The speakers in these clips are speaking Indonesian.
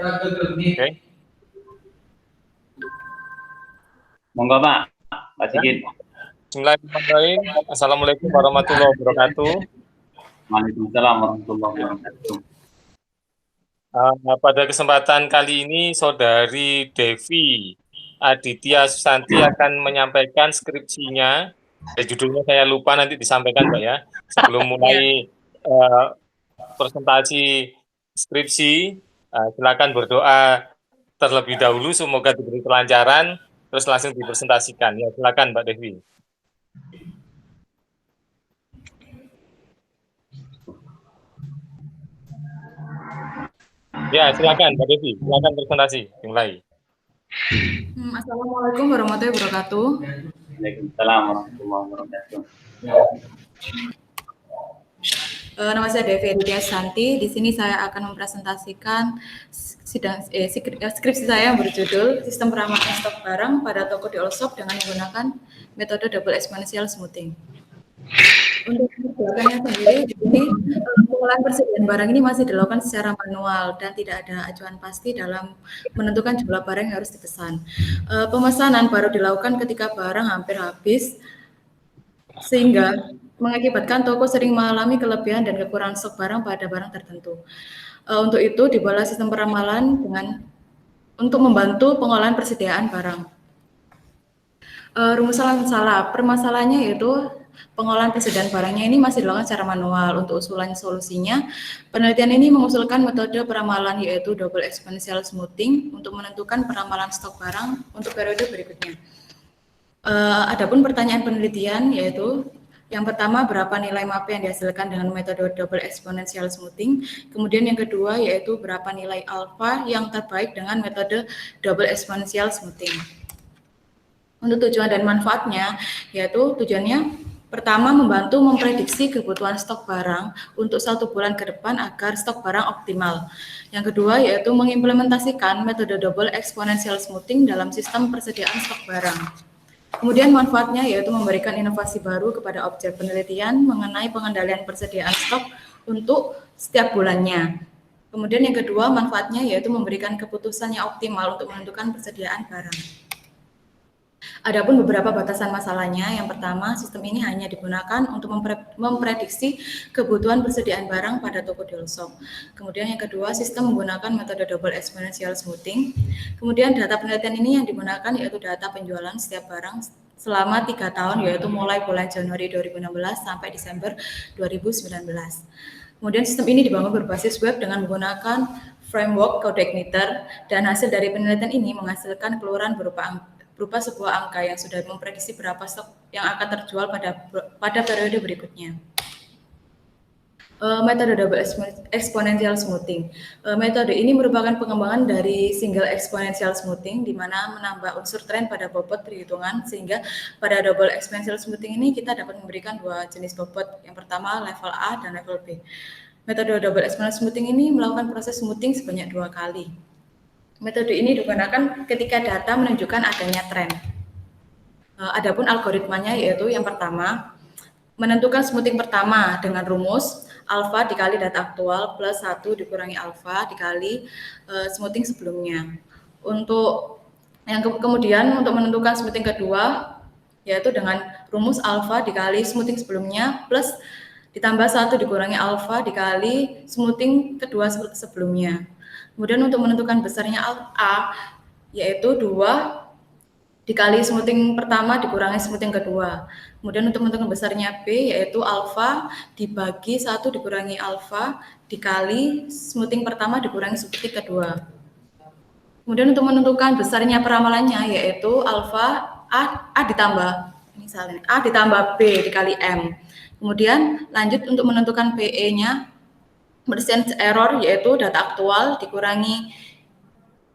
Oke. Monggo Pak, Pak Sigit. Bismillahirrahmanirrahim. Assalamualaikum warahmatullahi wabarakatuh. Waalaikumsalam warahmatullahi wabarakatuh. Pada kesempatan kali ini, Saudari Devi Aditya Susanti akan menyampaikan skripsinya. Judulnya saya lupa, nanti disampaikan Mbak ya. Sebelum mulai presentasi skripsi, silakan berdoa terlebih dahulu, semoga diberi kelancaran, terus langsung dipresentasikan. Ya, silakan Mbak Devi. Ya, silakan Mbak Devi, silakan presentasi, dimulai. Assalamualaikum warahmatullahi wabarakatuh. Waalaikumsalam warahmatullahi wabarakatuh. Nama saya Devi Aditya Susanti. Di sini saya akan mempresentasikan skripsi saya yang berjudul Sistem Peramalan Stok Barang pada Toko di Allshop dengan menggunakan metode double exponential smoothing. Untuk belakangnya sendiri, di sini pengolahan persediaan barang ini masih dilakukan secara manual dan tidak ada acuan pasti dalam menentukan jumlah barang yang harus dipesan. Pemesanan baru dilakukan ketika barang hampir habis, sehingga mengakibatkan toko sering mengalami kelebihan dan kekurangan stok barang pada barang tertentu. Untuk itu dibuatlah sistem peramalan untuk membantu pengolahan persediaan barang. Rumusan salah, permasalahannya yaitu pengolahan persediaan barangnya ini masih dilakukan secara manual. Untuk usulan solusinya, penelitian ini mengusulkan metode peramalan yaitu double exponential smoothing untuk menentukan peramalan stok barang untuk periode berikutnya. Adapun pertanyaan penelitian yaitu yang pertama, berapa nilai MAP yang dihasilkan dengan metode double exponential smoothing. Kemudian yang kedua yaitu berapa nilai alfa yang terbaik dengan metode double exponential smoothing. Untuk tujuan dan manfaatnya, yaitu tujuannya pertama membantu memprediksi kebutuhan stok barang untuk 1 bulan ke depan agar stok barang optimal. Yang kedua yaitu mengimplementasikan metode double exponential smoothing dalam sistem persediaan stok barang. Kemudian manfaatnya yaitu memberikan inovasi baru kepada objek penelitian mengenai pengendalian persediaan stok untuk setiap bulannya. Kemudian yang kedua manfaatnya yaitu memberikan keputusan yang optimal untuk menentukan persediaan barang. Adapun beberapa batasan masalahnya, yang pertama, sistem ini hanya digunakan untuk memprediksi kebutuhan persediaan barang pada toko di Allshop. Kemudian yang kedua, sistem menggunakan metode double exponential smoothing. Kemudian data penelitian ini yang digunakan yaitu data penjualan setiap barang selama 3 tahun, yaitu mulai bulan Januari 2016 sampai Desember 2019. Kemudian sistem ini dibangun berbasis web dengan menggunakan framework Codeigniter, dan hasil dari penelitian ini menghasilkan keluaran berupa sebuah angka yang sudah memprediksi berapa stok yang akan terjual pada periode berikutnya. Metode double exponential smoothing. Metode ini merupakan pengembangan dari single exponential smoothing, di mana menambah unsur tren pada bobot perhitungan, sehingga pada double exponential smoothing ini kita dapat memberikan 2 jenis bobot. Yang pertama level A dan level B. Metode double exponential smoothing ini melakukan proses smoothing sebanyak 2 kali. Metode ini digunakan ketika data menunjukkan adanya tren. Adapun algoritmanya yaitu yang pertama, menentukan smoothing pertama dengan rumus alfa dikali data aktual plus 1 dikurangi alfa dikali smoothing sebelumnya. Untuk yang kemudian untuk menentukan smoothing kedua yaitu dengan rumus alfa dikali smoothing sebelumnya plus ditambah 1 dikurangi alfa dikali smoothing kedua sebelumnya. Kemudian untuk menentukan besarnya A yaitu 2 dikali smoothing pertama dikurangi smoothing kedua. Kemudian untuk menentukan besarnya B yaitu alfa dibagi 1 dikurangi alfa dikali smoothing pertama dikurangi smoothing kedua. Kemudian untuk menentukan besarnya peramalannya yaitu alfa A ditambah misalnya A ditambah B dikali M. Kemudian lanjut untuk menentukan PE-nya, percent error yaitu data aktual dikurangi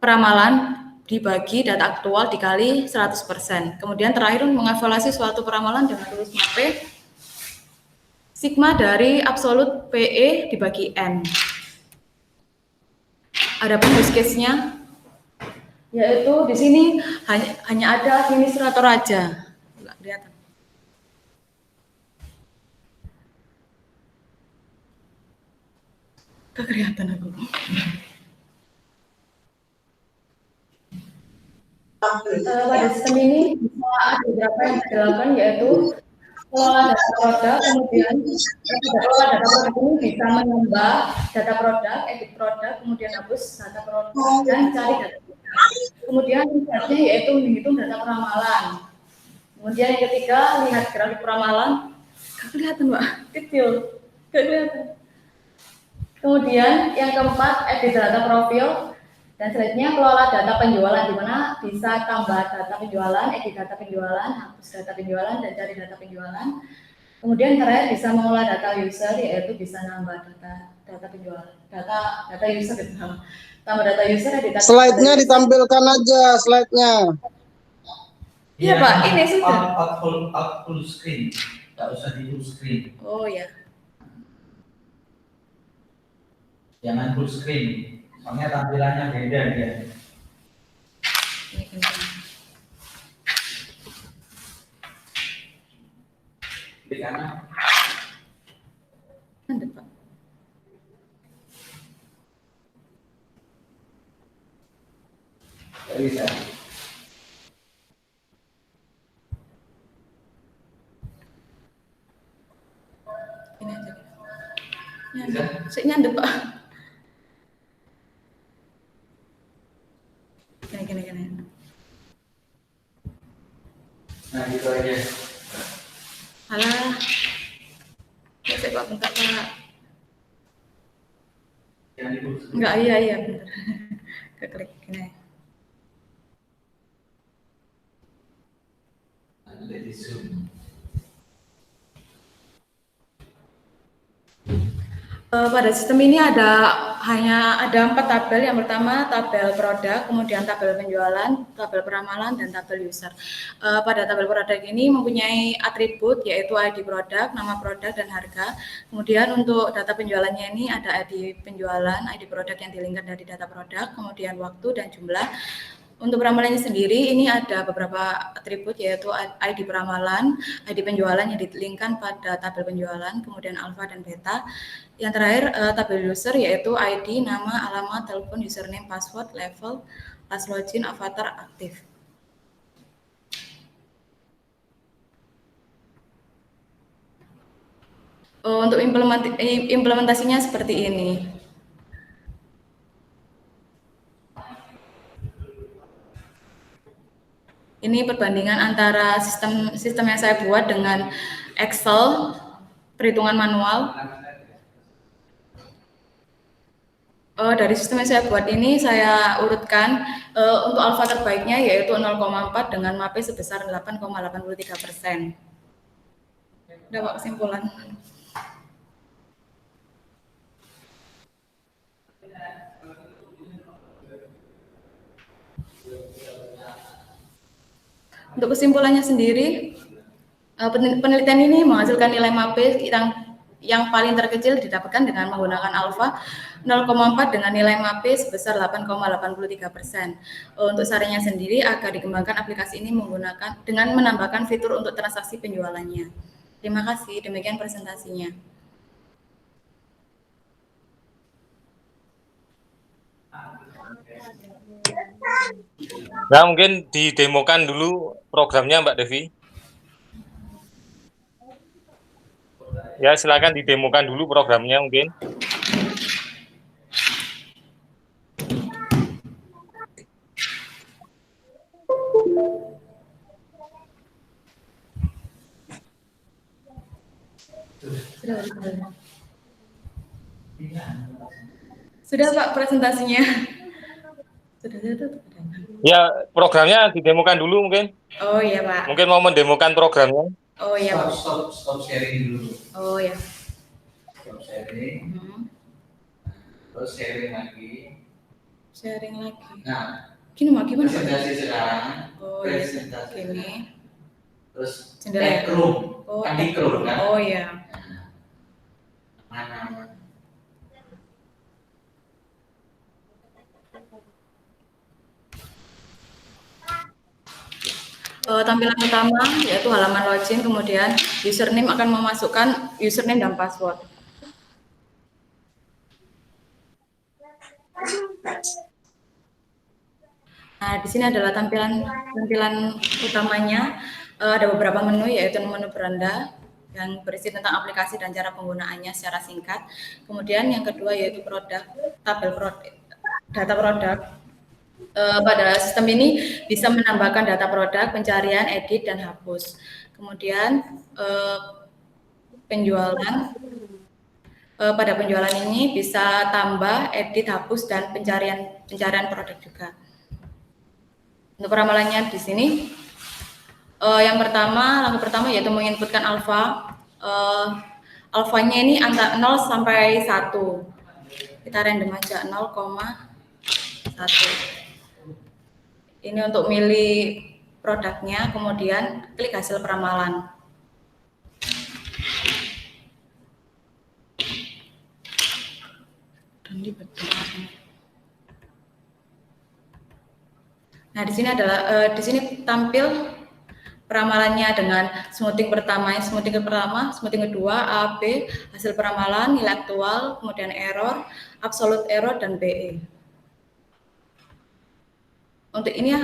peramalan dibagi data aktual dikali 100%. Kemudian terakhir mengevaluasi suatu peramalan dengan rumus MAP sigma dari absolut PE dibagi N. Adapun use case-nya yaitu di sini hanya ada administrator aja. Nggak kelihatan. Kelihatan aku. Pada sistem ini bisa ada beberapa yang bisa dilakukan, yaitu kelola data produk, kemudian kelola data produk ini bisa menambah data produk, edit produk, kemudian hapus data produk, dan cari data produk. Kemudian selanjutnya yaitu menghitung data peramalan. Kemudian yang ketiga, lihat grafik peramalan. Gak kelihatan, Mbak, kecil, gak kelihatan. Kemudian yang keempat, edit data profil. Dan selanjutnya kelola data penjualan, di mana bisa tambah data penjualan, edit data penjualan, hapus data penjualan, dan cari data penjualan. Kemudian terakhir bisa mengolah data user, yaitu bisa nambah data penjualan, data user gitu. Tambah data user, edit data. Slide-nya ditampilkan aja, slide-nya. Iya Pak, ini sudah. Out full screen, nggak usah di full screen. Oh ya. Jangan full screen, soalnya tampilannya beda dia. Di kanan. Ada Pak. Nggak bisa. Ini aja. Nyanda, saya nyanda Pak. Gini. Nah gitu aja. Alah. Ya saya Pak, bentar Pak. Jangan di full screen. Enggak, iya bentar. Keklik gini. Nanti di zoom. Pada sistem ini hanya ada 4 tabel. Yang pertama tabel produk, kemudian tabel penjualan, tabel peramalan, dan tabel user. Pada tabel produk ini mempunyai atribut yaitu ID produk, nama produk, dan harga. Kemudian untuk data penjualannya ini ada ID penjualan, ID produk yang dilingkar dari data produk, kemudian waktu dan jumlah. Untuk peramalannya sendiri ini ada beberapa atribut yaitu ID peramalan, ID penjualan yang dilingkan pada tabel penjualan, kemudian alfa dan beta. Yang terakhir tabel user yaitu ID, nama, alamat, telepon, username, password, level, last login, avatar, aktif. Untuk implementasinya seperti ini. Ini perbandingan antara sistem yang saya buat dengan Excel, perhitungan manual. Dari sistem yang saya buat ini saya urutkan untuk alfa terbaiknya yaitu 0,4 dengan MAPE sebesar 8,83%. Udah Pak, kesimpulan. Untuk kesimpulannya sendiri, penelitian ini menghasilkan nilai MAPE yang paling terkecil didapatkan dengan menggunakan alfa 0,4 dengan nilai MAPE sebesar 8,83%. Untuk sarannya sendiri agar dikembangkan aplikasi ini dengan menambahkan fitur untuk transaksi penjualannya. Terima kasih, demikian presentasinya. Nah, mungkin didemokan dulu programnya Mbak Devi. Ya, silakan didemokan dulu programnya mungkin. Sudah Pak presentasinya. Sudah. Ya, programnya didemokan dulu mungkin. Oh iya Pak. Mungkin mau mendemokan programnya. Oh iya Pak. Stop sharing dulu. Oh ya. Stop sharing. Terus sharing lagi. Sharing lagi. Nah, gini Mak, gimana? Presentasi sekarang. Oh iya. Presentasi. Gini. Terus Room. Oh, kan di room kan? Oh iya. Mana? Tampilan utama yaitu halaman login, kemudian username akan memasukkan username dan password. Nah, Nah, di sini adalah tampilan utamanya. Ada beberapa menu, yaitu menu beranda yang berisi tentang aplikasi dan cara penggunaannya secara singkat. Kemudian yang kedua yaitu tabel data produk. Pada sistem ini bisa menambahkan data produk, pencarian, edit, dan hapus. Kemudian penjualan. Pada penjualan ini bisa tambah, edit, hapus, dan pencarian produk juga. Untuk peramalannya di sini, langkah pertama yaitu menginputkan alfa. Alfanya ini antara 0 sampai 1. Kita random aja 0,1. Ini untuk milih produknya, kemudian klik hasil peramalan. Nah, di sini tampil peramalannya dengan smoothing pertama, smoothing kedua, A, B, hasil peramalan, nilai aktual, kemudian error, absolute error, dan BE. Untuk ini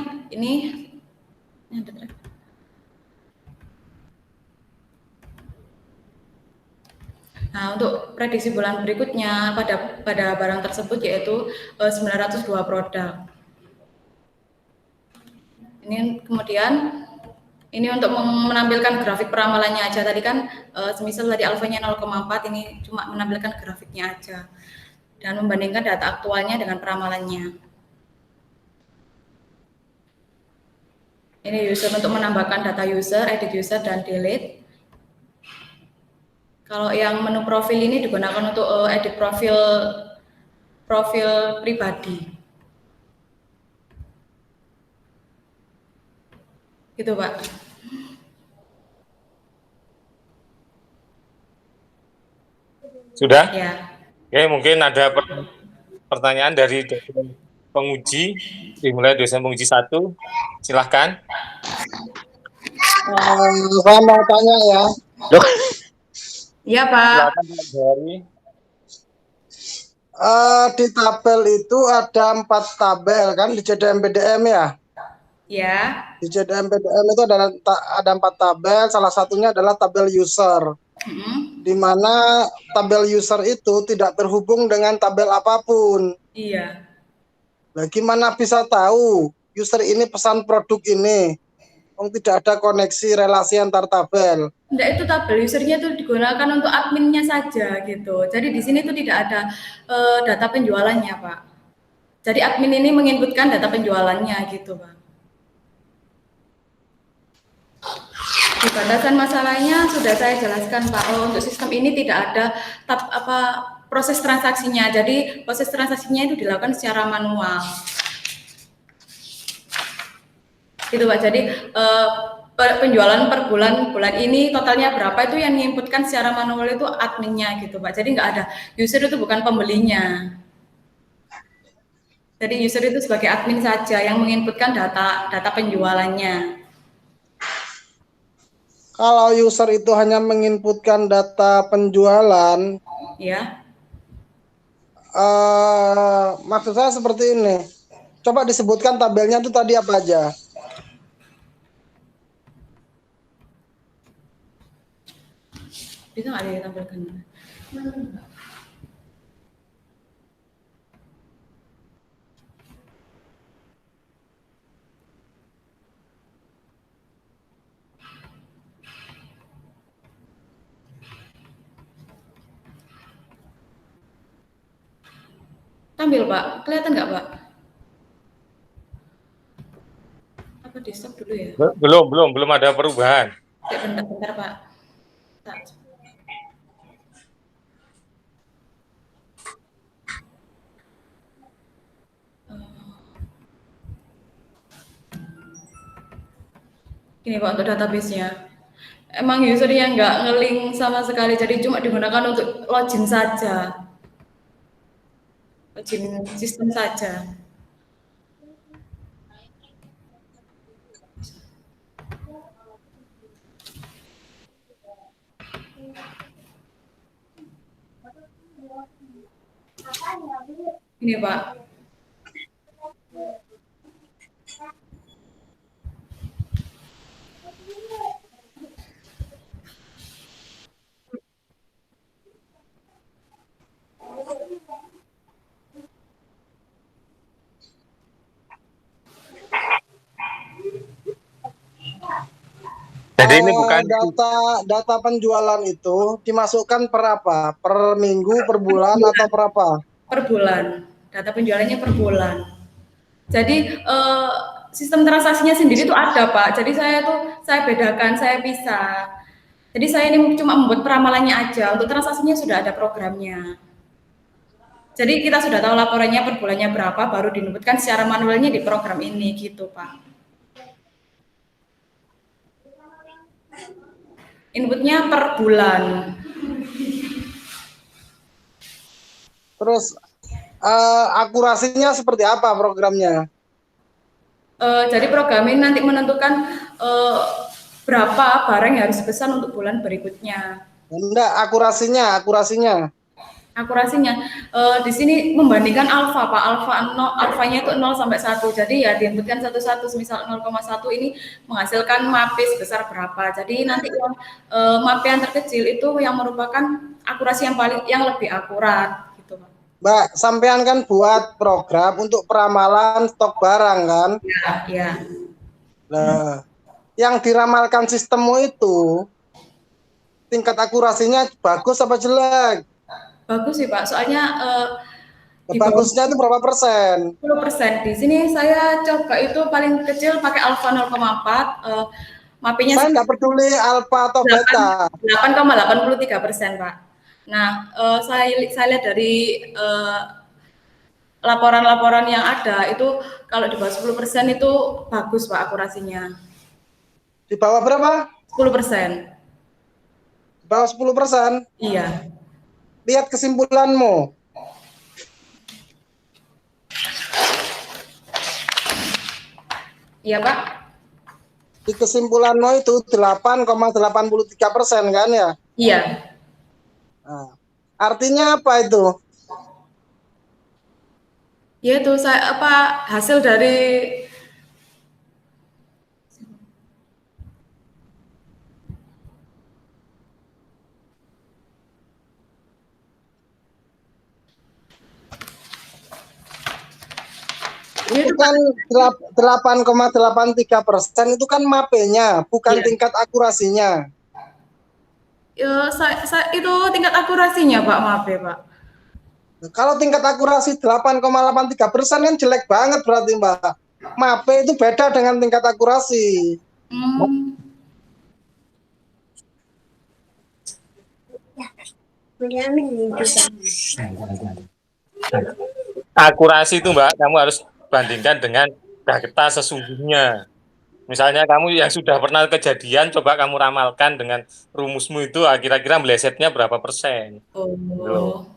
Nah, untuk prediksi bulan berikutnya pada barang tersebut yaitu 902 produk. Ini untuk menampilkan grafik peramalannya aja. Tadi kan semisal tadi alfanya 0,4, ini cuma menampilkan grafiknya aja dan membandingkan data aktualnya dengan peramalannya. Ini user untuk menambahkan data user, edit user, dan delete. Kalau yang menu profil ini digunakan untuk edit profil pribadi. Gitu, Pak. Sudah? Ya. Oke, mungkin ada pertanyaan dari dosen penguji, dimulai dosen penguji 1. Silahkan. Saya mau tanya ya. Iya, Pak. Silakan Pak Dari. Di tabel itu ada 4 tabel kan di JDM-PDM ya? Ya. Di JDM-PDM itu ada 4 tabel, salah satunya adalah tabel user. Di mana tabel user itu tidak terhubung dengan tabel apapun. Iya. Nah, gimana bisa tahu user ini pesan produk ini? Tidak ada koneksi relasi antar tabel. Enggak, itu tabel usernya itu digunakan untuk adminnya saja gitu. Jadi di sini itu tidak ada data penjualannya, Pak. Jadi admin ini menginputkan data penjualannya gitu, Pak. Di batasan masalahnya sudah saya jelaskan, Pak. Untuk sistem ini tidak ada proses transaksinya. Jadi proses transaksinya itu dilakukan secara manual. Gitu, Pak. Jadi penjualan per bulan ini totalnya berapa itu yang menginputkan secara manual itu adminnya gitu, Pak. Jadi nggak ada user, itu bukan pembelinya. Jadi user itu sebagai admin saja yang menginputkan data penjualannya. Kalau user itu hanya menginputkan data penjualan, Ya. Maksud saya seperti ini. Coba disebutkan tabelnya itu tadi apa aja? Bisa nggak ditampilkan? Tampil, Pak. Kelihatan nggak, Pak? Apa di stop dulu ya? Belum ada perubahan. Ya, bentar, Pak. Ini, Pak, untuk database-nya. Emang user yang nggak nge-link sama sekali, jadi cuma digunakan untuk login saja. Login sistem saja. Ini, Pak. Jadi ini bukan data penjualan itu dimasukkan per apa? Per minggu, per bulan, atau per apa? Per bulan. Data penjualannya per bulan. Jadi sistem transaksinya sendiri itu ada, Pak. Jadi saya bedakan, saya pisah. Jadi saya ini cuma membuat peramalannya aja. Untuk transaksinya sudah ada programnya. Jadi kita sudah tahu laporannya per bulannya berapa, baru diinputkan secara manualnya di program ini, gitu, Pak. Inputnya per bulan. Terus akurasinya seperti apa programnya? Jadi program ini nanti menentukan berapa barang yang harus dipesan untuk bulan berikutnya. Enggak, akurasinya. Akurasinya di sini membandingkan alfa, Pak. Alfanya itu 0 sampai 1. Jadi ya diinputkan satu-satu. Misal 0,1 ini menghasilkan MAP sebesar berapa. Jadi nanti MAP yang terkecil itu yang merupakan akurasi yang lebih akurat gitu, Pak. Mbak, sampean kan buat program untuk peramalan stok barang kan? Iya. Nah, yang diramalkan sistemmu itu tingkat akurasinya bagus apa jelek? Bagus sih, Pak. Soalnya bagusnya itu berapa persen? 10%. Di sini saya coba itu paling kecil pakai alfa 0,4. MAP-nya saya nggak peduli alfa atau beta. 8,83%, Pak. Nah, saya lihat dari laporan-laporan yang ada itu kalau di bawah 10% itu bagus, Pak, akurasinya. Di bawah berapa? 10%. Di bawah 10%? Iya. Lihat kesimpulanmu. Iya, Pak. Di kesimpulanmu itu 8,83% kan ya? Iya. Nah, artinya apa itu? Ya itu hasil dari itu kan 8,83% itu kan MAP-nya, bukan tingkat akurasinya. Itu tingkat akurasinya, Pak, maaf ya, Pak. Kalau tingkat akurasi 8,83% kan jelek banget berarti, Mbak. MAP itu beda dengan tingkat akurasi. Akurasi itu, Mbak, kamu harus bandingkan dengan data sesungguhnya. Misalnya kamu yang sudah pernah kejadian, coba kamu ramalkan dengan rumusmu itu, kira-kira melesetnya berapa persen. Oh.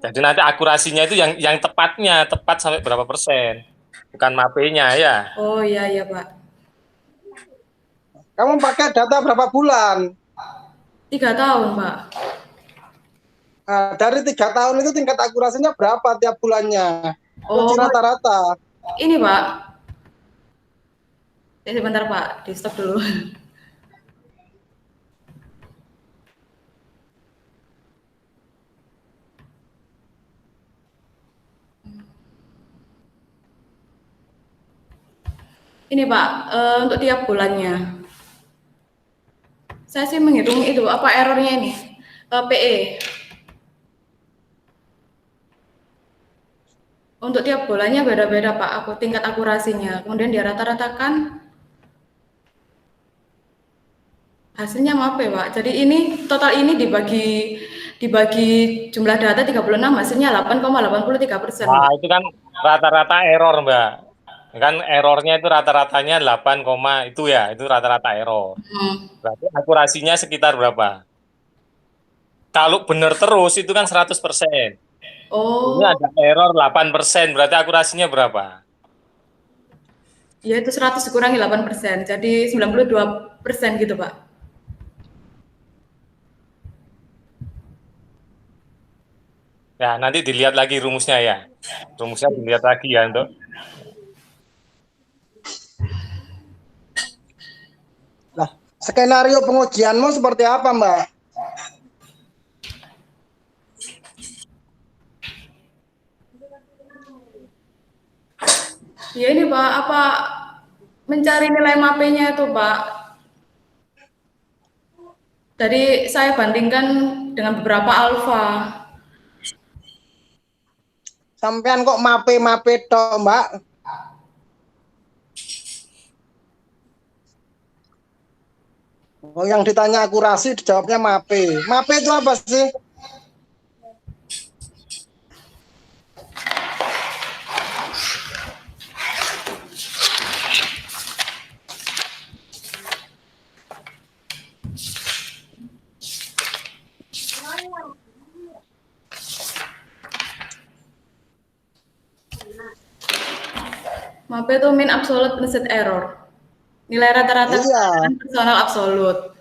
Jadi nanti akurasinya itu yang tepat sampai berapa persen, bukan MAP-nya ya. Oh iya, Pak. Kamu pakai data berapa bulan? 3 tahun, Pak. Nah, dari 3 tahun itu tingkat akurasinya berapa tiap bulannya? Oh, rata-rata. Ini, Pak. Sebentar, Pak, di stop dulu. Ini, Pak, untuk tiap bulannya. Saya sih menghitung itu, apa errornya ini? PE. Untuk tiap bulannya beda-beda, Pak, tingkat akurasinya. Kemudian dia rata-ratakan hasilnya maaf ya, Pak. Jadi ini total ini dibagi jumlah data 36, hasilnya 8,83%. Nah, itu kan rata-rata error, Mbak. Kan errornya itu rata-ratanya 8, itu ya, itu rata-rata error. Berarti akurasinya sekitar berapa? Kalau benar terus itu kan 100%. Oh. Ini ada error 8%, berarti akurasinya berapa? Ya itu 100 dikurangi 8%, jadi 92% gitu, Pak. Ya, nanti dilihat lagi rumusnya ya. Rumusnya dilihat lagi ya untuk. Nah, skenario pengujianmu seperti apa, Mbak? Ya ini, Pak, mencari nilai MAP-nya itu, Pak. Dari saya bandingkan dengan beberapa alfa. Sampean kok mape toh, Mbak? Oh, yang ditanya akurasi dijawabnya mape. Mape itu apa sih? MAP itu mean absolute implicit error. Nilai rata-rata personal absolut.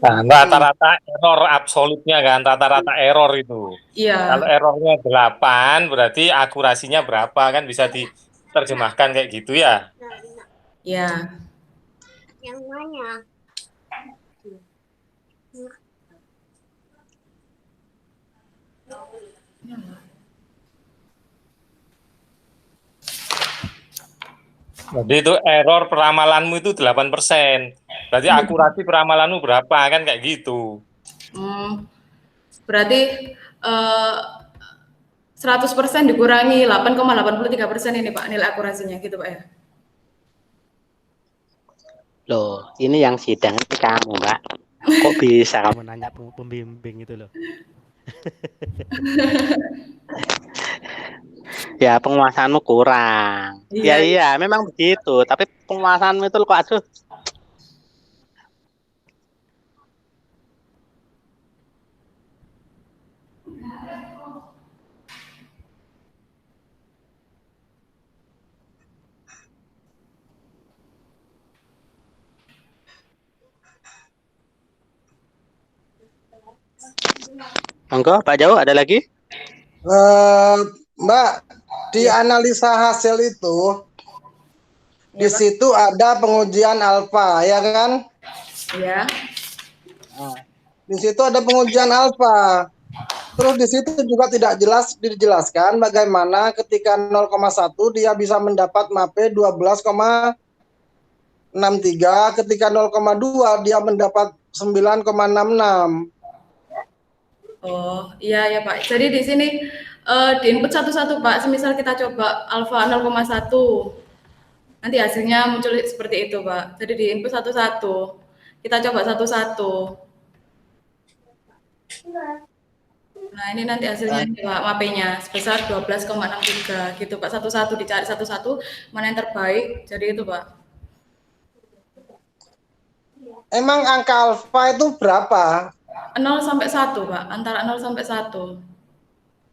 Nah, rata-rata error absolutnya kan, rata-rata error itu. Iya. Kalau errornya 8, berarti akurasinya berapa kan bisa diterjemahkan kayak gitu ya? Iya. Yang mana? Jadi itu error peramalanmu itu 8%. Berarti akurasi peramalanmu berapa kan kayak gitu. Berarti 100% dikurangi 8,83% ini Pak nilai akurasinya gitu Pak ya. Loh, ini yang sidang itu kamu, Mbak. Kok bisa kamu nanya pembimbing itu loh? Ya, penguasaanmu kurang. Iya, memang begitu. Tapi penguasaanmu itu kok aduh. Monggo, Pak Jauh, ada lagi? Mbak, di analisa hasil itu, di situ ada pengujian alfa, ya kan? Iya. Nah, di situ ada pengujian alfa. Terus di situ juga tidak jelas dijelaskan bagaimana ketika 0,1 dia bisa mendapat MAPE 12,63, ketika 0,2 dia mendapat 9,66. Oh, iya ya Pak. Jadi di sini di input satu-satu Pak. Semisal kita coba alfa 0,1. Nanti hasilnya muncul seperti itu Pak. Jadi di input satu-satu. Kita coba satu-satu. Nah, ini nanti hasilnya Pak, MAPE-nya sebesar 12,63 gitu Pak. Satu-satu dicari satu-satu mana yang terbaik. Jadi itu Pak. Emang angka alfa itu berapa? 0 sampai 1 Pak, antara 0 sampai 1.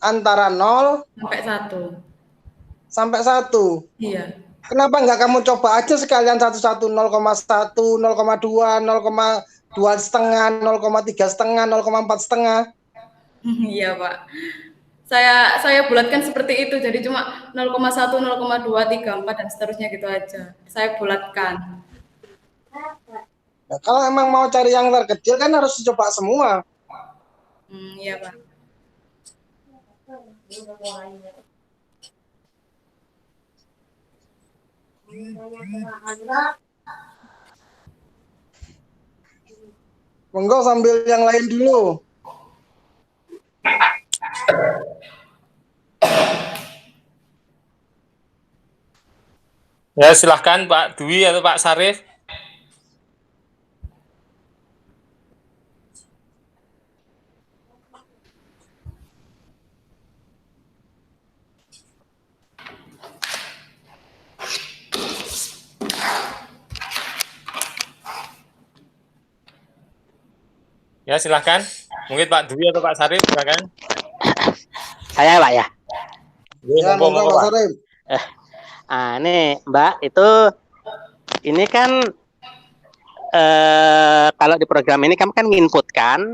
Antara 0 sampai 1. Sampai 1? Iya. Kenapa nggak kamu coba aja sekalian satu-satu 0,1, 0,2, 0,2 setengah, 0,3 setengah, 0,4 setengah? Iya Pak. Saya bulatkan seperti itu, jadi cuma 0,1, 0,2, 3, 4 dan seterusnya gitu aja. Saya bulatkan. Nah, kalau emang mau cari yang terkecil kan harus dicoba semua. Iya Pak. Monggo sambil yang lain dulu. Ya silahkan Pak Dwi atau Pak Sarif. Ya silahkan. Mungkin Pak Dwi atau Pak Sarif silahkan. Saya Pak ya. Ya, monggo Pak Sarif. Ini Mbak itu ini kan kalau di program ini kamu kan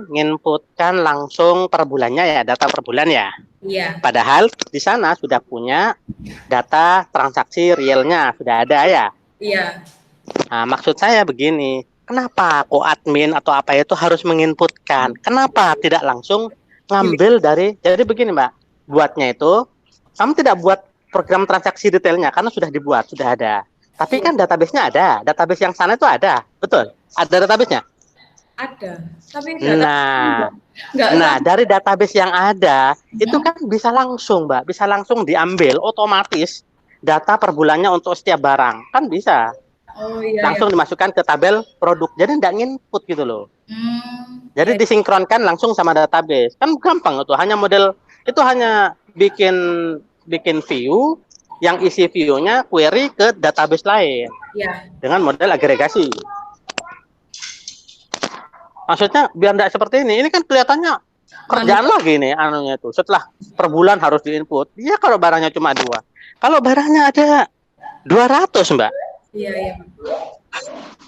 nginputkan langsung per bulannya ya, data per bulan ya. Iya. Padahal di sana sudah punya data transaksi realnya, sudah ada ya. Iya. Nah, maksud saya begini, kenapa kok admin atau apa itu harus menginputkan? Kenapa tidak langsung ngambil dari, jadi begini Mbak, buatnya itu, kamu tidak buat program transaksi detailnya, karena sudah dibuat, sudah ada. Tapi kan database-nya ada, database yang sana itu ada, betul? Ada database-nya? Ada, tapi data Nah, dari database yang ada itu kan bisa langsung, Mbak, bisa langsung diambil otomatis data per bulannya untuk setiap barang, kan bisa. Oh iya. Langsung dimasukkan ke tabel produk, jadi nggak nginput gitu loh. Jadi disinkronkan langsung sama database, kan gampang itu. Hanya model itu hanya bikin view yang isi view-nya query ke database lain dengan model agregasi. Maksudnya biar tidak seperti ini kan kelihatannya kerjaan lagi nih anunya itu. Setelah per bulan harus diinput. Iya kalau barangnya cuma 2. Kalau barangnya ada 200, Mbak. Iya.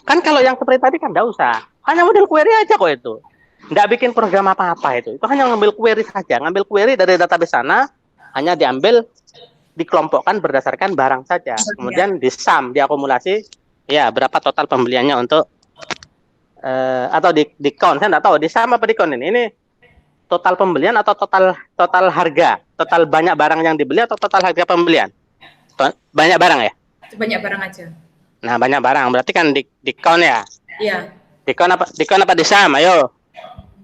Kan kalau yang seperti tadi kan enggak usah. Hanya model query aja kok itu. Enggak bikin program apa-apa itu. Itu hanya ngambil query saja. Ngambil query dari database sana, hanya diambil, dikelompokkan berdasarkan barang saja. Kemudian di-sum, diakumulasi, ya berapa total pembeliannya untuk atau di count, saya nggak tahu di sum apa di count ini total pembelian atau total harga, total banyak barang yang dibeli atau total harga pembelian. Banyak barang ya? Banyak barang aja. Nah, banyak barang berarti kan di count ya? Iya. Di count apa di sum? Ayo.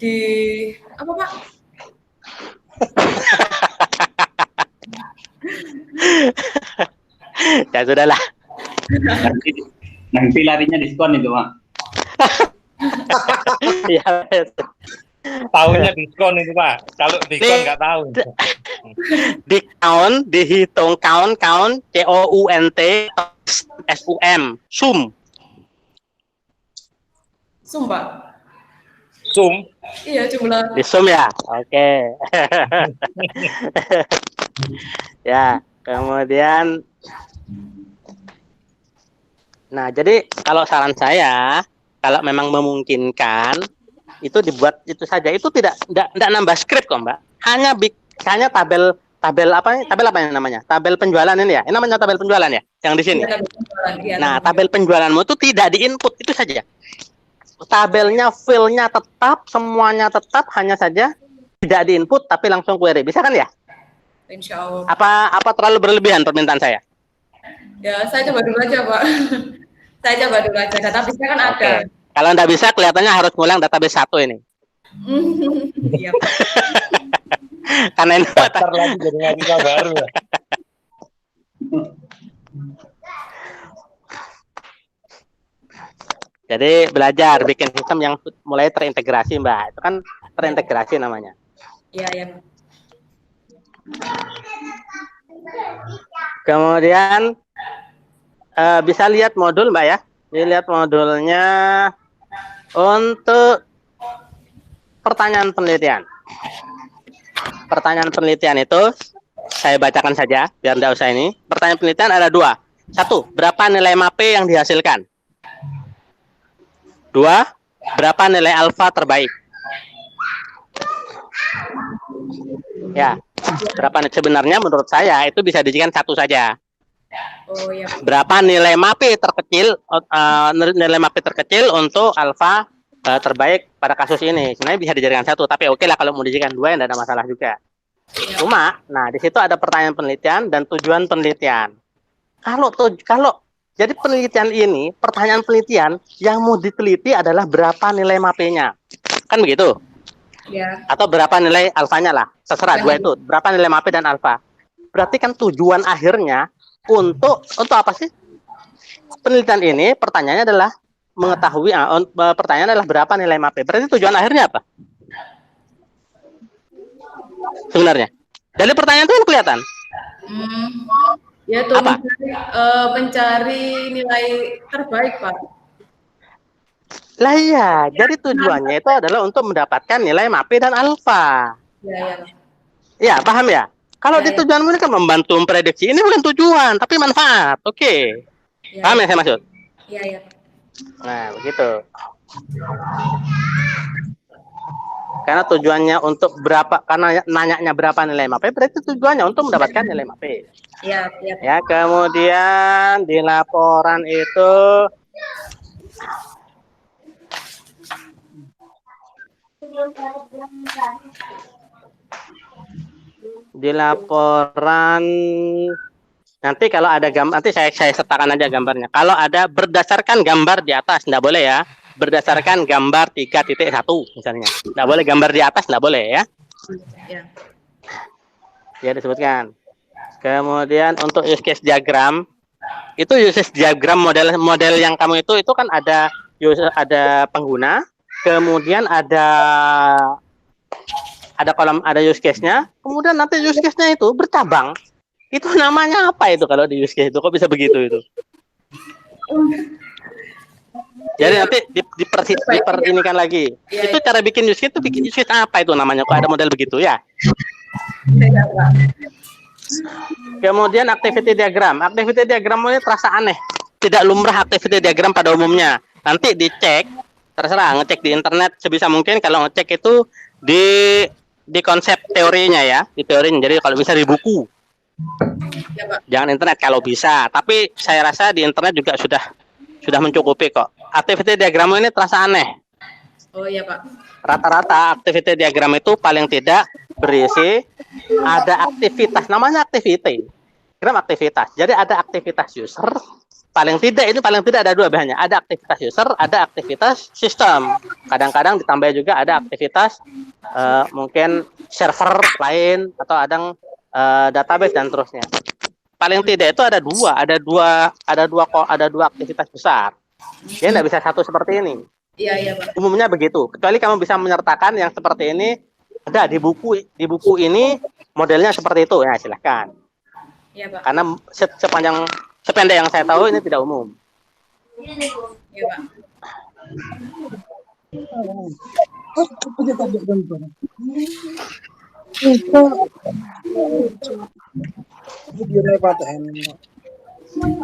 Di apa, Pak? Ya sudahlah. Nanti larinya diskon itu, Pak. Iya. Tahunya diskon itu, Pak. Kalau diskon nggak tahu. Di count, dihitung count COUNT SUM. Sum, Pak. Sum. Iya, jumlah. Di sum ya. Oke. Ya, kemudian nah, jadi kalau saran saya, kalau memang memungkinkan itu dibuat itu saja. Itu tidak nambah skrip kok, Mbak. Hanya tabel apa yang namanya? Tabel penjualan ini ya. Ini namanya tabel penjualan ya, yang di sini. Nah, tabel penjualanmu itu tidak diinput, itu saja. Tabelnya, file-nya tetap, semuanya tetap, hanya saja tidak diinput tapi langsung query. Bisa kan ya? Insya Allah. Apa terlalu berlebihan permintaan saya? Ya, saya coba dulu aja, Pak. Saya coba dulu aja. Database kan ada. Kalau nggak bisa, kelihatannya harus ngulang database 1 ini. Iya. Karena ini Daftar lagi jadi mahasiswa baru ya. Jadi belajar bikin sistem yang mulai terintegrasi, Mbak. Itu kan terintegrasi namanya. Iya. Kemudian bisa lihat modul, Mbak ya. Dilihat modulnya untuk pertanyaan penelitian. Pertanyaan penelitian itu saya bacakan saja biar tidak usah ini. Pertanyaan penelitian ada 2. 1, berapa nilai MAP yang dihasilkan? 2, berapa nilai alfa terbaik? Ya, berapa sebenarnya menurut saya itu bisa dijadikan 1 saja. Oh ya. Berapa nilai MAP terkecil untuk alfa terbaik pada kasus ini? Sebenarnya bisa dijadikan 1, tapi oke lah kalau mau dijadikan 2 tidak ada masalah juga. Cuma, nah di situ ada pertanyaan penelitian dan tujuan penelitian. Jadi penelitian ini, pertanyaan penelitian yang mau diteliti adalah berapa nilai MAP-nya. Kan begitu? Ya. Atau berapa nilai alfanya lah. Terserah, 2 itu. Berapa nilai MAP dan alfa. Berarti kan tujuan akhirnya untuk apa sih? Penelitian ini pertanyaannya adalah mengetahui, pertanyaan adalah berapa nilai MAP. Berarti tujuan akhirnya apa? Sebenarnya. Dari pertanyaan itu kan kelihatan. Ya, tuh mencari nilai terbaik, Pak. Lah iya, jadi tujuannya itu adalah untuk mendapatkan nilai MAP dan alfa. Ya. Ya, paham ya? Kalau di tujuan ini kan membantu memprediksi, ini bukan tujuan, tapi manfaat. Oke. Paham ya saya maksud? Iya. Nah, begitu. Karena tujuannya untuk berapa, karena nanyanya berapa nilai MAP, berarti tujuannya untuk mendapatkan nilai MAP. Iya. Ya, kemudian di laporan itu nanti kalau ada gambar, nanti saya sertakan aja gambarnya. Kalau ada berdasarkan gambar di atas, tidak boleh ya. berdasarkan gambar 3.1 misalnya. Nggak boleh gambar di atas, nggak boleh ya. Ya. Ya disebutkan. Kemudian untuk use case diagram, itu use case diagram model yang kamu itu kan ada pengguna, kemudian ada kolom, ada use case-nya, kemudian nanti use case-nya itu bercabang. Itu namanya apa itu kalau di use case itu? Kok bisa begitu itu? Jadi nanti diperinikan lagi. Itu cara bikin use case itu bikin use case apa itu namanya? Kok ada model begitu ya? Kemudian activity diagram. Activity diagram ini terasa aneh. Tidak lumrah activity diagram pada umumnya. Nanti dicek, terserah ngecek di internet sebisa mungkin. Kalau ngecek itu di konsep teorinya ya, di teorinya. Jadi kalau bisa di buku. Jangan internet kalau bisa. Tapi saya rasa di internet juga sudah mencukupi kok. Activity diagram ini terasa aneh. Oh iya Pak. Rata-rata activity diagram itu paling tidak berisi ada aktivitas, namanya activity. Diagram aktivitas. Jadi ada aktivitas user, paling tidak ada dua bahannya. Ada aktivitas user, ada aktivitas sistem. Kadang-kadang ditambah juga ada aktivitas mungkin server lain atau database dan terusnya. Paling tidak itu ada dua aktivitas besar. Dia tidak bisa satu seperti ini. Iya Pak. Umumnya begitu. Kecuali kamu bisa menyertakan yang seperti ini ada di buku ini modelnya seperti itu ya silahkan. Iya Pak. Karena sependek yang saya tahu ini tidak umum. Iya Pak.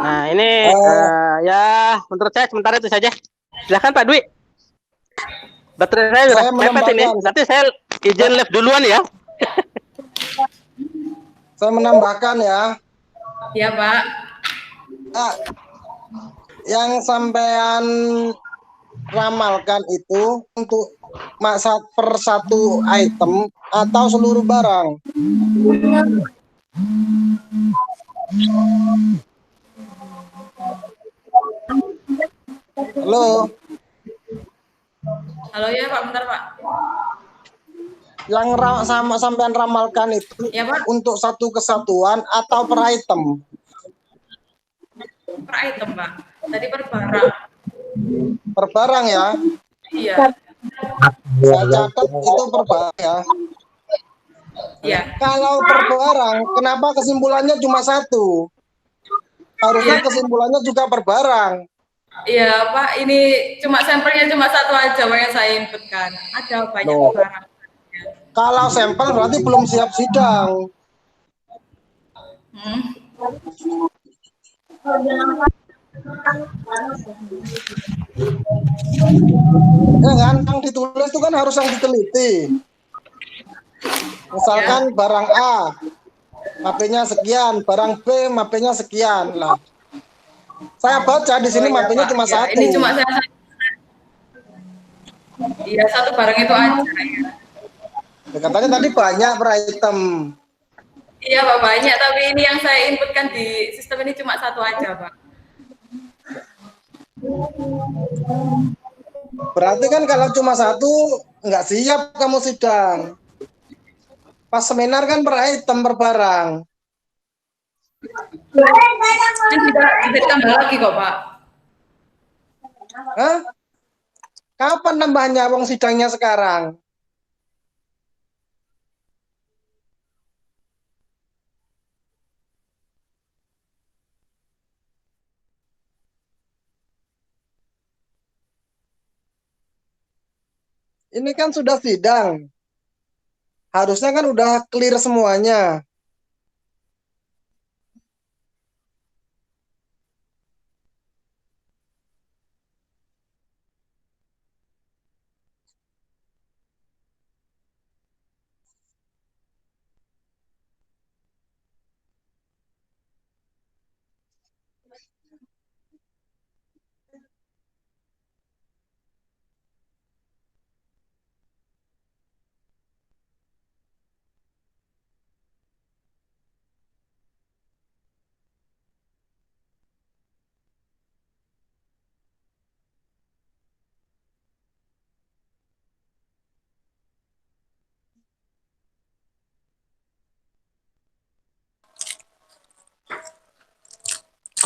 Nah ini ya menurut saya sementara itu saja. Silahkan Pak Dwi. Baterai saya sudah mepet ini. Nanti saya izin live duluan ya. Saya menambahkan ya. Iya Pak. Yang sampean ramalkan itu untuk per satu item atau seluruh barang? Halo. Halo ya Pak, bentar Pak. Yang sampean ramalkan itu ya, Pak? Untuk satu kesatuan atau per item? Per item Pak. Tadi per barang. Per barang ya? Iya. Saya catat itu per barang ya. Iya. Kalau per barang, kenapa kesimpulannya cuma satu? Harusnya kesimpulannya juga per barang. Iya Pak, ini cuma sampelnya cuma satu aja yang saya inputkan. Ada banyak barang. Kalau sampel berarti belum siap sidang. Ya kan, yang ditulis itu kan harus yang diteliti. Misalkan barang A, mapenya sekian, barang B, mapenya sekian lah. Saya baca di sini mapenya cuma satu. Ini cuma saya. Iya, satu barang itu aja. Ya, katanya tadi banyak per item. Iya Pak, banyak, tapi ini yang saya inputkan di sistem ini cuma satu aja Pak. Berarti kan kalau cuma satu nggak siap kamu sidang. Pas seminar kan per item per barang. Tidak ditambah lagi kok Pak. Hah? Kapan nambahnya wong sidangnya sekarang? Ini kan sudah sidang. Harusnya kan udah clear semuanya.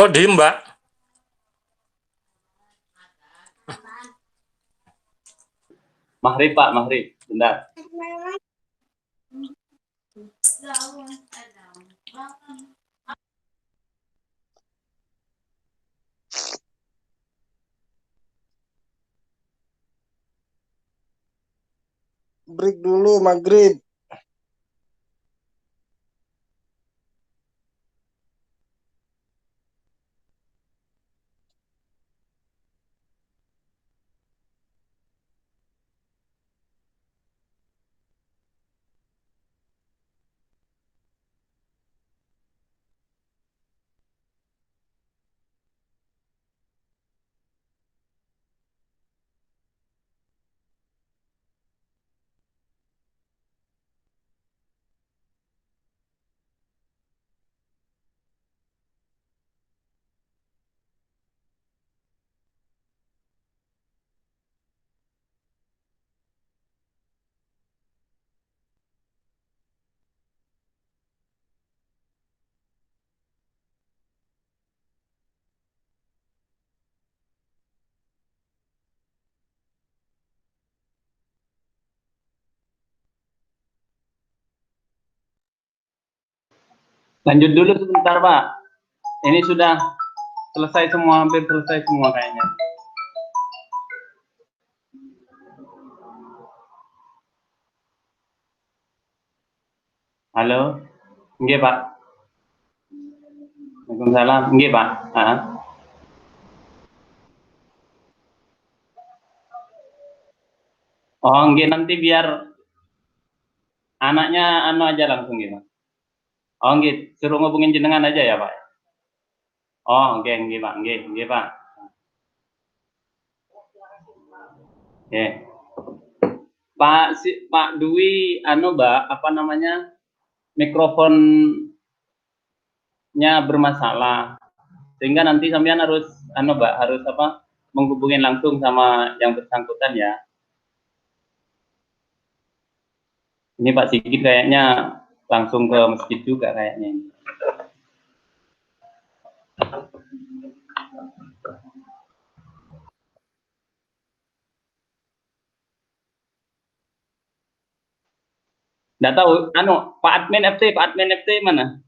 Kok diem, Mbak? Maghrib Pak, maghrib. Bentar. Break dulu maghrib. Lanjut dulu sebentar Pak. Ini sudah selesai semua, hampir selesai semua kayaknya. Halo, nggih Pak. Waalaikumsalam, nggih Pak. Oh, nggih nanti biar anaknya anu aja langsung gitu. Oh, nggih, suruh ngubungin jenengan aja ya Pak. Oh, nggih, nggih Pak, nggih Pak. Nggih. Pak Dwi anu Mbak, apa namanya? Mikrofonnya bermasalah. Sehingga nanti sampean harus anu Mbak, harus apa? Menghubungin langsung sama yang bersangkutan ya. Ini Pak Sigit kayaknya langsung ke masjid juga kayaknya. Nggak tahu, anu Pak Admin FT mana?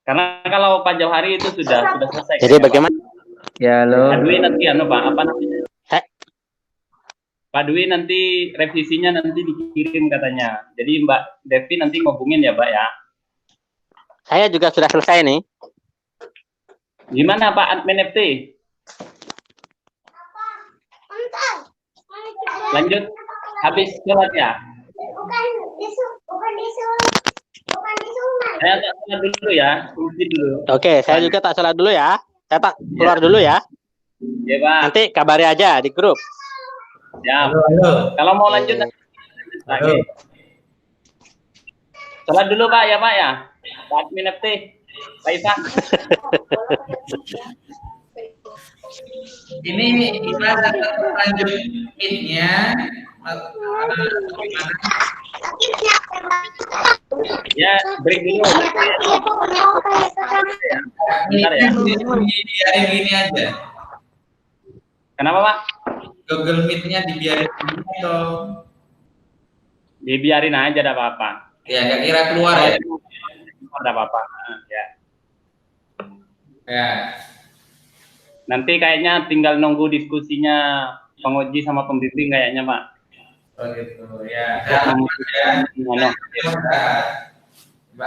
Karena kalau Pak Jauhari itu sudah selesai. Jadi bagaimana? Ya, halo. Pak Dwi nanti anu Pak, apa namanya? Pak Dwi nanti revisinya nanti dikirim katanya. Jadi Mbak Devi nanti ngobongin ya Mbak ya. Saya juga sudah selesai nih. Gimana Pak Admin FT? Lanjut, habis sholat ya? Bukan di sungai. Saya tak sholat dulu ya, kunci dulu. Oke, saya juga tak sholat dulu ya. Saya tak keluar dulu ya. Ya Pak. Nanti kabari aja di grup. Ya. Halo. Kalau mau lanjut lagi. Sholat dulu Pak ya Pak ya. Pak Admin FT. Pak Ivan. Ini kita akan lanjut meet-nya. Ya, break dulu. Bentar ya. Dibiarin gini aja. Kenapa Pak? Google Meet-nya dibiarin gini atau Dibiarin aja, tidak apa-apa. ya nggak kira keluar ya? Tidak apa-apa. Ya. Ya. Nanti kayaknya tinggal nunggu diskusinya penguji sama pembimbing kayaknya Pak. Oh gitu ya.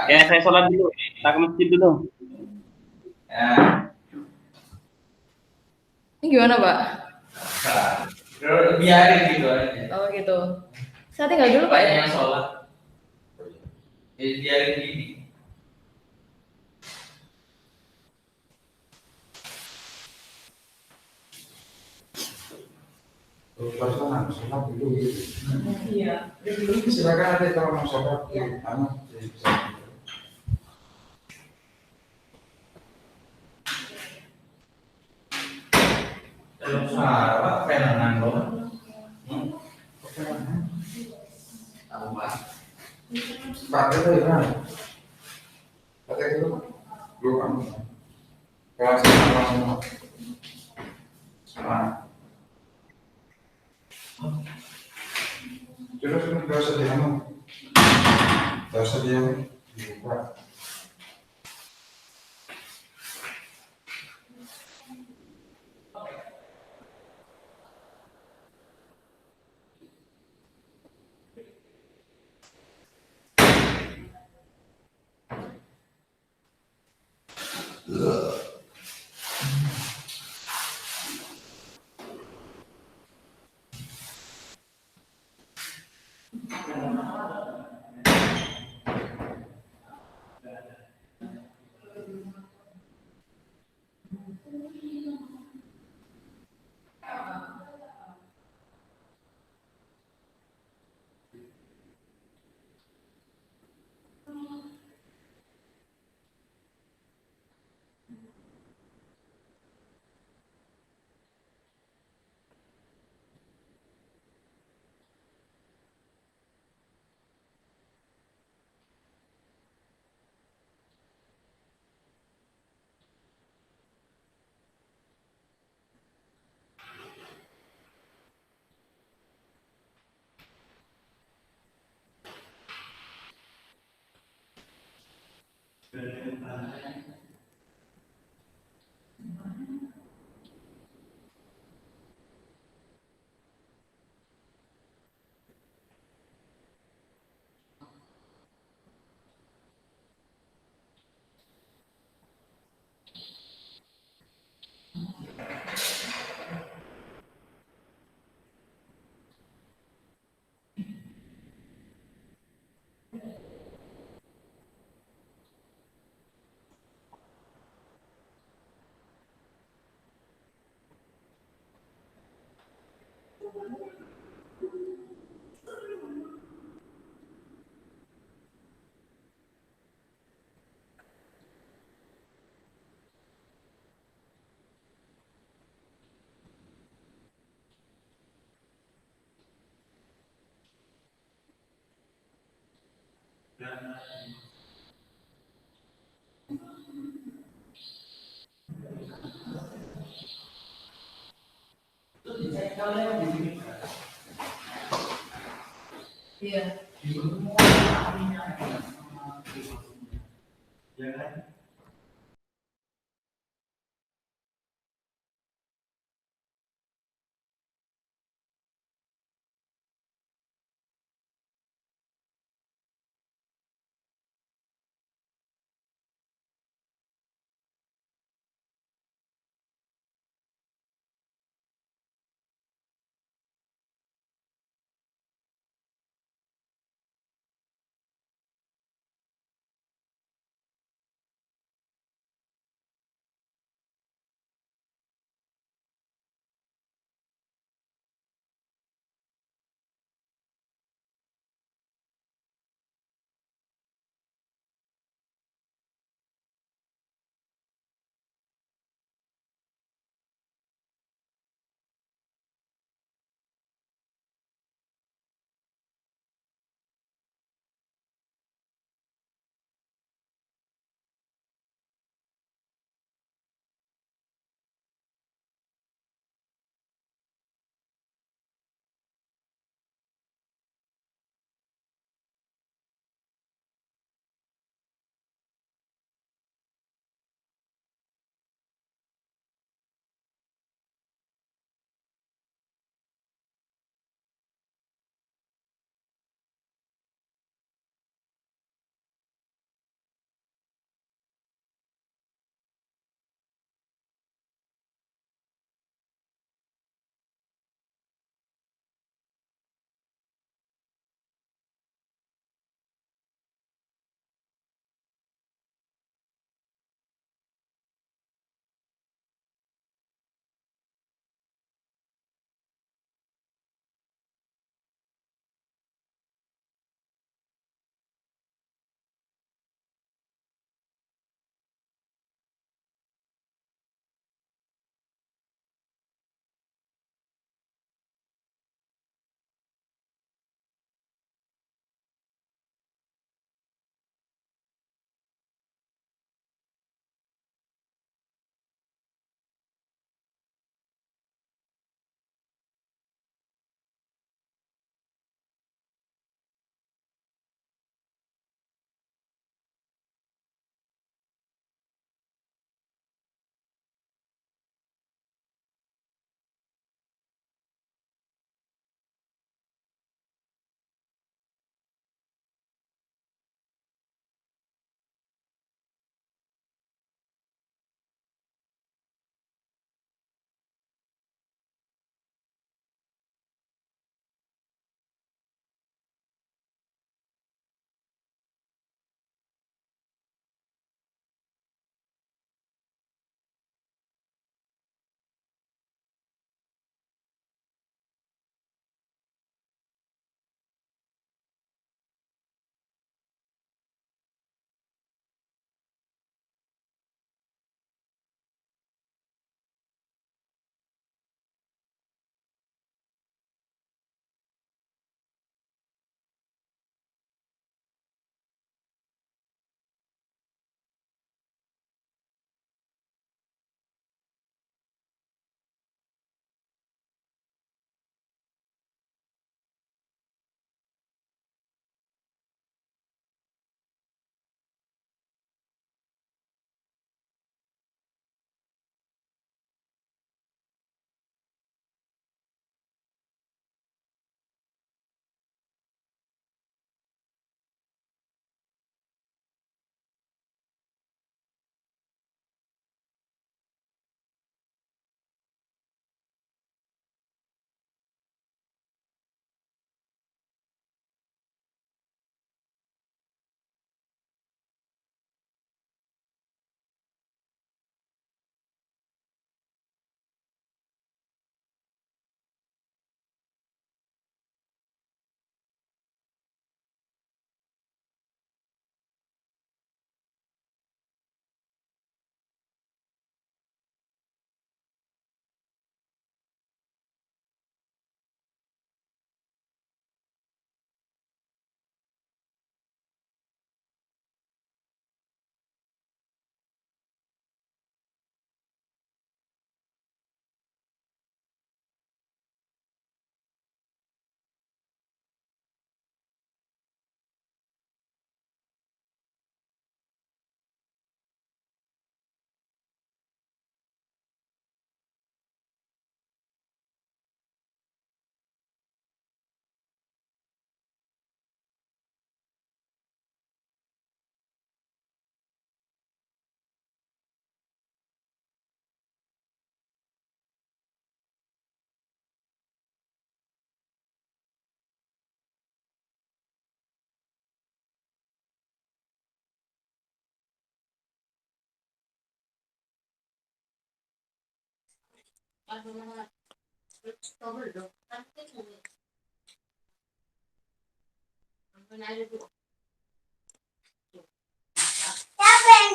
Ya, saya sholat dulu. Kita ke masjid dulu. Ya. Ini gimana, Pak? Biarin gitu aja. Oh gitu. Saya tinggal dulu, Pak ya. Yang sholat. Biarin gini. Sholat dulu. Iya. Silakan nanti kalau mau sholat Kalau sholat penenan loh. Pak itu ya. Pakai dulu. Dulu kamu. Kelas semua. Nah. Terus nggak usah dianu. Nggak usah dianu. Dibuka. Iya.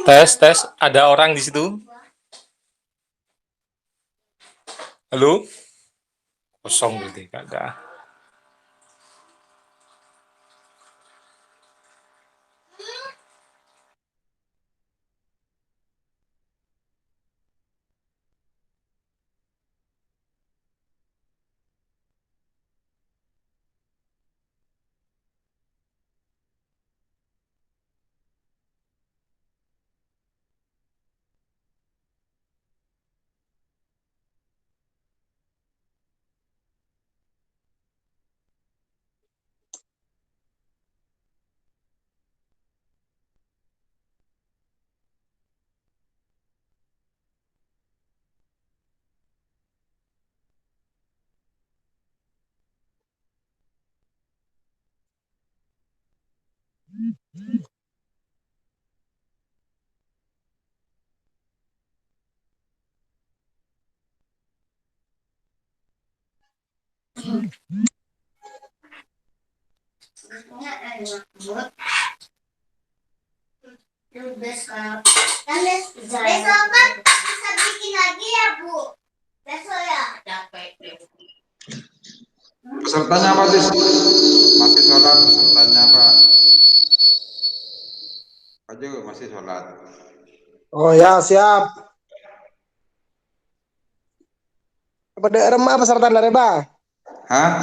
Tes, tes. Ada orang di situ? Halo? Kosong berarti, nggak ada. Besok kan bisa bikin lagi ya, Bu. Besok ya. Pesertanya apa sih? Masih sholat pesertanya Pak. Aja masih sholat. Oh ya, siap. Pada remah peserta dari Bah? Hah?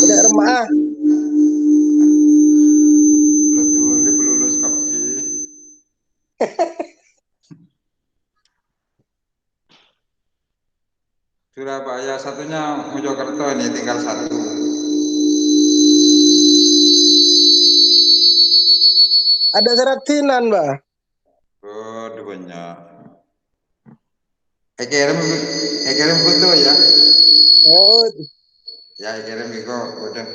Pada remah. Betul, lulus kapki. Surabaya satunya Mojokerto ini tinggal satu. Ada seratinan, Bah. Oh, banyak. Ekirim foto ya. Oh, Ya, ekirim itu udah.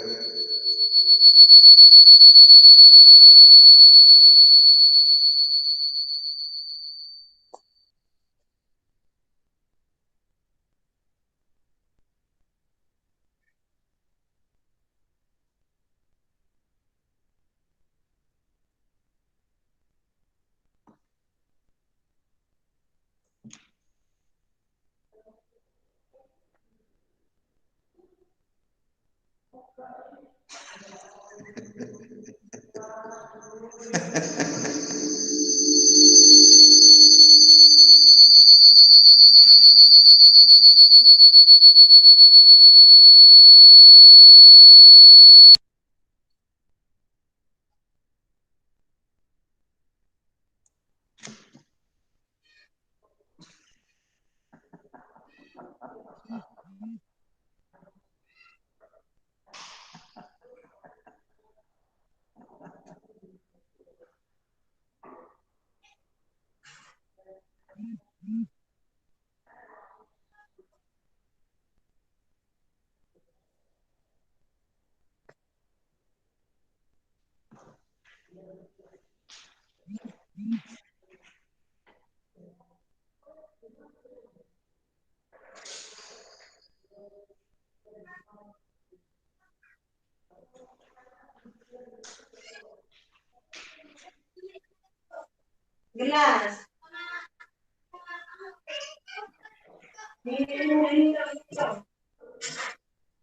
Gelas.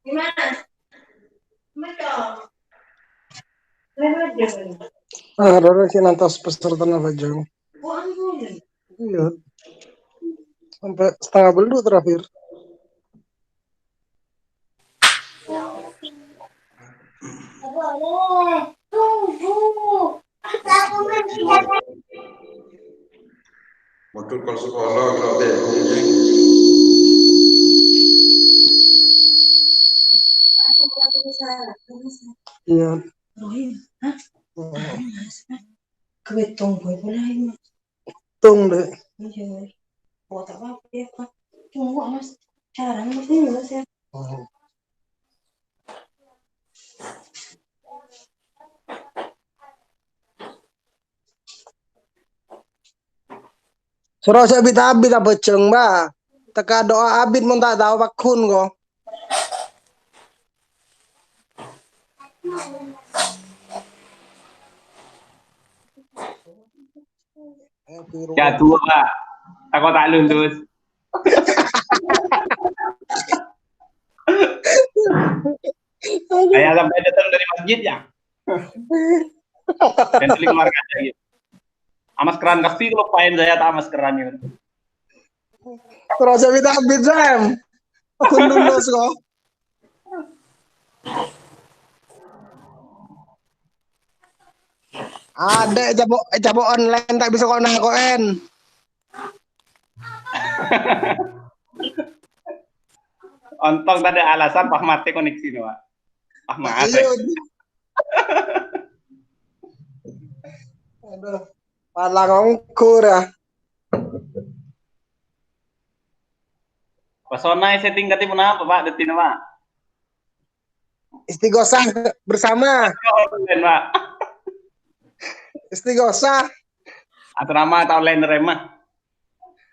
Gimana? Betul. ada sih nanti peserta Navajang. Iya. Sampai setengah belut terakhir. Boleh. Tunggu. Aku mau Modul kalau sekolah kalau deh. Iya. Kebetung gue boleh mas. Tung deh. Iya. Oh tak apa ya pak. Tunggu mas. Cara mas ini mas ya. Suruh saya bita-bita peceng, Bah. Teka doa abid mun tak tahu pakun kok. Ya tua Pak, takut tak lulus. Saya sampai datang dari masjid ya. Dan beli keluarga aja gitu. Amas keran kafe lupain saya tak amas keran itu. Terus minta abid Sam. Aku lulus kok. Ada jabo online tak bisa kok nakoen. Ontong tadi alasan Pak mati koneksi nih Pak. Pak mati. Aduh, palang ongkur ya. Pesona setting tadi pun apa Pak? Detin Pak. Istighosah bersama. Online Pak. Istighosah. Asrama atau lain remah.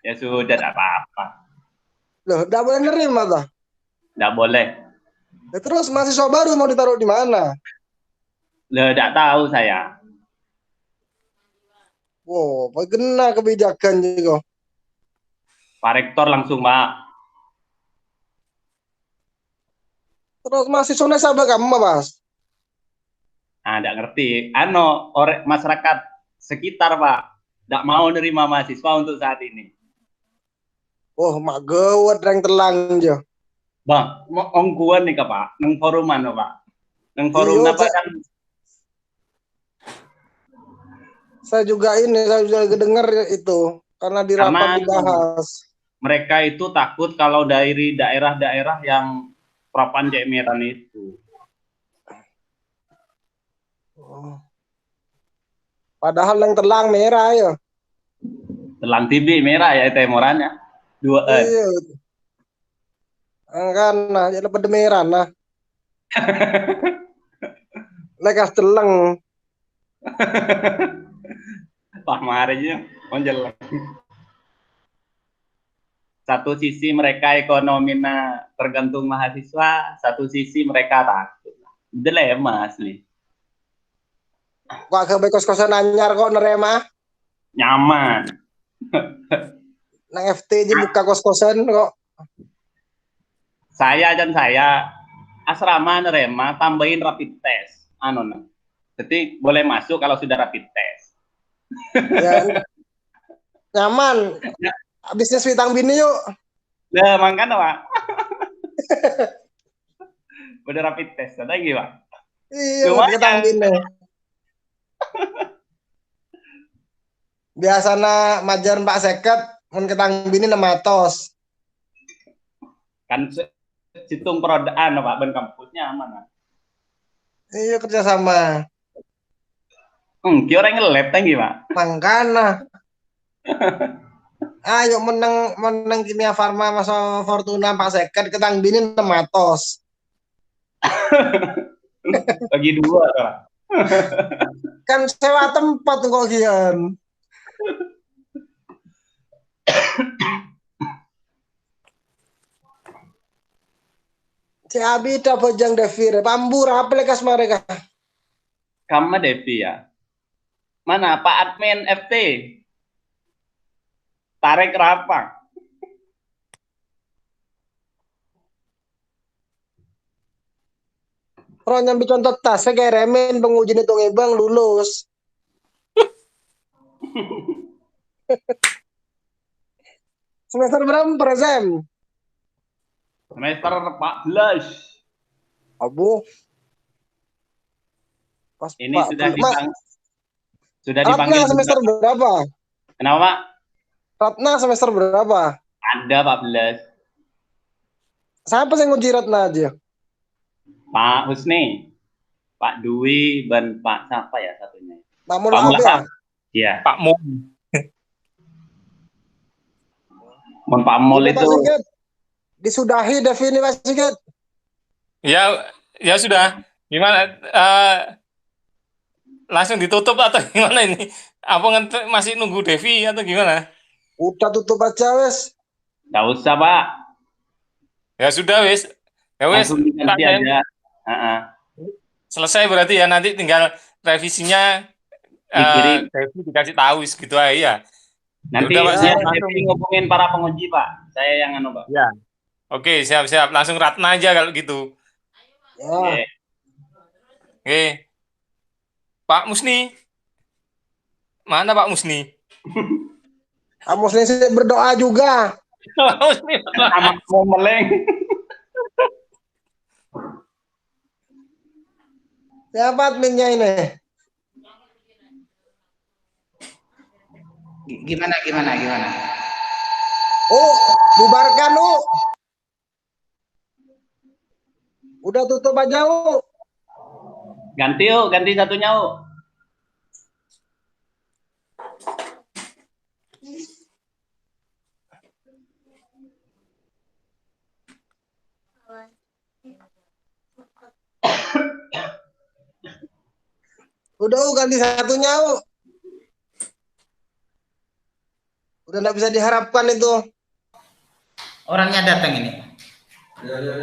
Ya sudah tidak apa-apa. Loh, enggak boleh nerima toh. Tidak boleh. Ya, terus mahasiswa baru mau ditaruh di mana? Loh, tidak tahu saya. Wow, bagaimana kebijakan juga. Pak Rektor langsung Pak. Terus mahasiswanya sahabat kamu Mas? Nah, tidak ngerti. Masyarakat sekitar Pak, tidak mau nerima mahasiswa untuk saat ini. Oh, mak gawat yang telang jo. Bang, mau ongkuan nih Pak, neng forum mana Pak? Neng forum Iya, apa kan? Saya juga dengar itu karena di rapat dibahas. Mereka itu takut kalau dari daerah-daerah yang prapan cemeran itu. Padahal yang telang merah ya. Telang TV merah ya temorannya. Dua Iya. Kan nah jadi pada merah nah. Lekas telang. Pak Marinya onjel. Satu sisi mereka ekonomi tergantung mahasiswa, satu sisi mereka takut. Dilema asli. Kok agak kos-kosan anyar kok nerema? Nyaman. Nang FT aja buka kos-kosan kok. Saya asrama nerema tambahin rapid test. Jadi boleh masuk kalau sudah rapid test. Ya, nyaman. Bisnis Witang Bini yuk. Lah makanya Pak. Udah rapid test ada lagi Pak. Iya, Witang Bini. Biasanya majar Pak Seket, mun Ketang Bini 600. Kan situng perodaan Pak ben kampusnya aman. Iya kerjasama. Kira ngelab tanggi Pak. Mangkana. Ayo menang Kimia Farma masa Fortuna Pak Seket Ketang Bini 600. Bagi dua Pak. Kan sewa tempat kok kian. Si Abi dapat jang Devir, pambur apa lekas mereka? Kamu Devi ya. Mana Pak Admin FT? Tarik rapang. Kalau nyambi contoh tas, saya kayak remen penguji hitung bang lulus. Semester berapa per sem? Semester 14. Abu. Pas Ini Pak, sudah dipanggil semester juga. Berapa? Kenapa? Ratna semester berapa? Ada 14. Siapa yang nguji Ratna aja? Pak Husni, Pak Dwi, dan Pak siapa ya satunya? Pak Mula ya? Iya. Pak Mul. Pak Mul itu. Disudahi definisi kan? Ya sudah. Gimana? Langsung ditutup atau gimana ini? Apa masih nunggu Devi atau gimana? Udah tutup aja wes. Nggak usah, Pak. Ya sudah wis. Ya wis. Langsung diganti aja. Selesai berarti ya, nanti tinggal revisinya Dikirim. Devi dikasih tahu gitu aja ya. Nanti Udah, Pak, saya langsung. ngomongin para penguji, Pak. Saya yang anu, Pak. Ya. Oke, siap-siap. Langsung Ratna aja kalau gitu. Ya. Oke. Pak Musni. Mana Pak Musni? Pak Musni berdoa juga. Sama mau meleng. Siapa adminnya ini? Gimana? Oh, bubarkan, Udah tutup aja, Ganti satunya, Udah, ganti satunya, Udah nggak bisa diharapkan itu. Orangnya datang ini.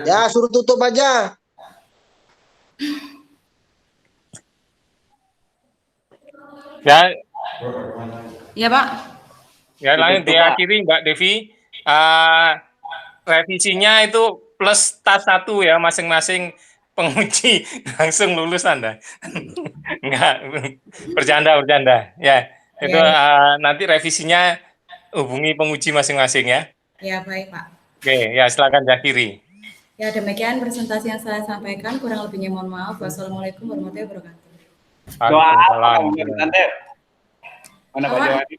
Ya, suruh tutup aja. Ya. Ya, Pak. Ya, langsung diakhiri Mbak Devi. Revisinya itu plus tas 1 ya, masing-masing penguji langsung lulus Anda. Enggak, bercanda. Ya, itu nanti revisinya hubungi penguji masing-masing ya. Ya, baik, Pak. Oke, ya silakan diakhiri. Ya, demikian presentasi yang saya sampaikan. Kurang lebihnya mohon maaf. Wassalamualaikum warahmatullahi wabarakatuh. Doa apa Tante? Mana Pak Jawadi?